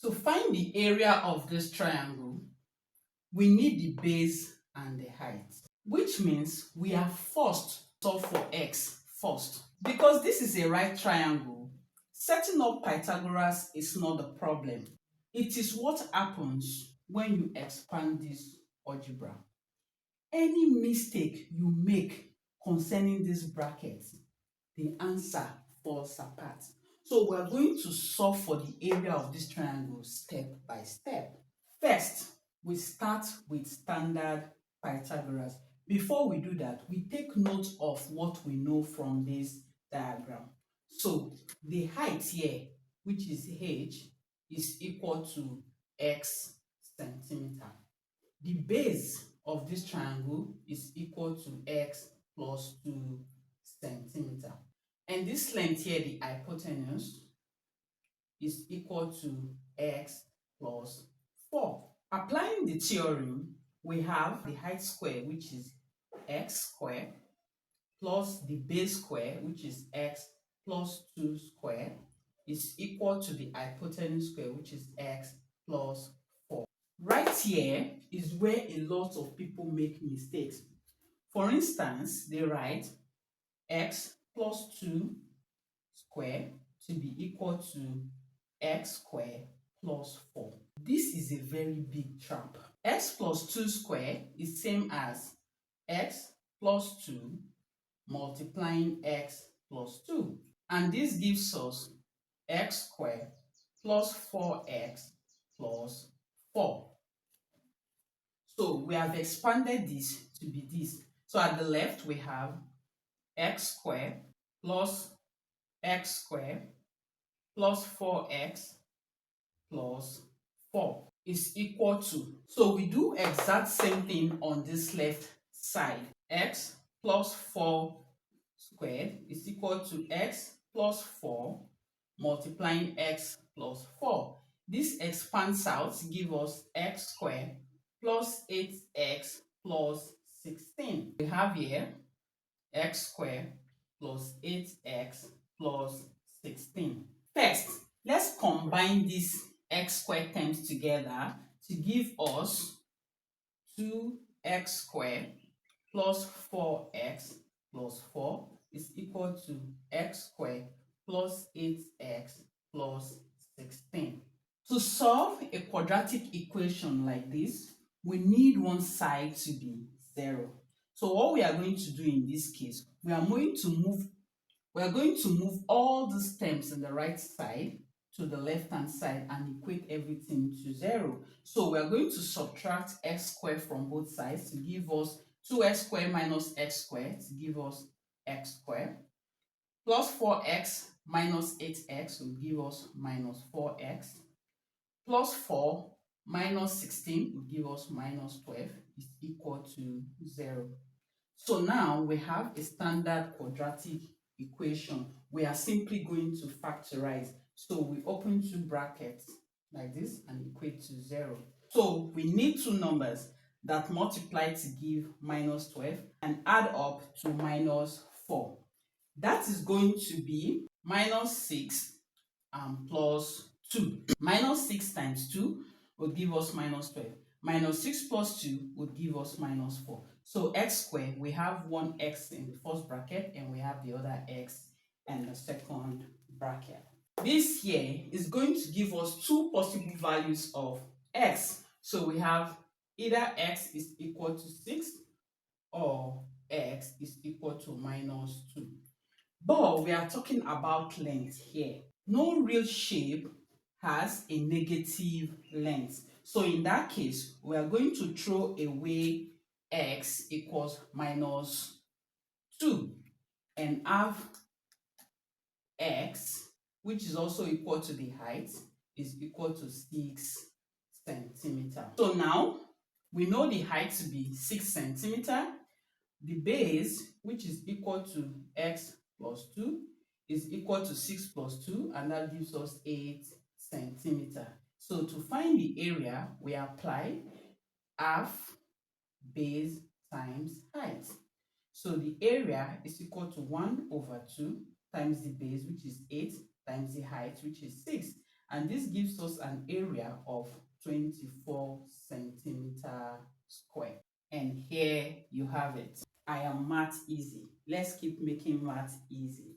To find the area of this triangle, we need the base and the height, which means we are forced to solve for x first. Because this is a right triangle, setting up Pythagoras is not the problem. It is what happens when you expand this algebra. Any mistake you make concerning this bracket, the answer falls apart. So we are going to solve for the area of this triangle step by step. First, we start with standard Pythagoras. Before we do that, we take note of what we know from this diagram. So the height here, which is h, is equal to x centimeter. The base of this triangle is equal to x plus 2 centimeter. And this length here, the hypotenuse, is equal to x plus 4. Applying the theorem, we have the height square, which is x squared, plus the base square, which is x plus 2 squared, is equal to the hypotenuse square, which is x plus 4. Right here is where a lot of people make mistakes. For instance, they write x plus 2 square to be equal to x square plus 4. This is a very big trap. X plus 2 square is same as x plus 2 multiplying x plus 2. And this gives us x square plus 4x plus 4. So we have expanded this to be this. So at the left we have x squared plus x squared plus 4x plus 4 is equal to. So we do exact same thing on this left side. X plus 4 squared is equal to x plus 4 multiplying x plus 4. This expands out to give us x squared plus 8x plus 16. We have here x squared plus 8x plus 16. First, let's combine these x squared terms together to give us 2x squared plus 4x plus 4 is equal to x squared plus 8x plus 16. To solve a quadratic equation like this, we need one side to be 0. So what we are going to do in this case, we are going to move all these terms on the right side to the left hand side and equate everything to 0. So we are going to subtract x squared from both sides to give us 2x squared minus x squared to give us x squared, plus 4x minus 8x will give us minus 4x, plus 4 minus 16 will give us minus 12 is equal to 0. So now we have a standard quadratic equation. We are simply going to factorize. So we open two brackets like this and equate to 0. So we need two numbers that multiply to give minus 12 and add up to minus 4. That is going to be minus 6 and plus 2. Minus 6 times 2 will give us minus 12. Minus 6 plus 2 would give us minus 4. So x squared, we have one x in the first bracket and we have the other x in the second bracket. This here is going to give us two possible values of x. So we have either x is equal to 6 or x is equal to minus 2. But we are talking about length here. No real shape has a negative length. So in that case, we are going to throw away x equals minus 2 and have x, which is also equal to the height, is equal to 6 centimeter. So now we know the height to be 6 centimeter. The base, which is equal to x plus 2, is equal to 6 plus 2, and that gives us 8 centimeter. So to find the area, we apply half base times height. So the area is equal to 1 over 2 times the base, which is 8, times the height, which is 6. And this gives us an area of 24 centimeter square. And here you have it. I am math easy. Let's keep making math easy.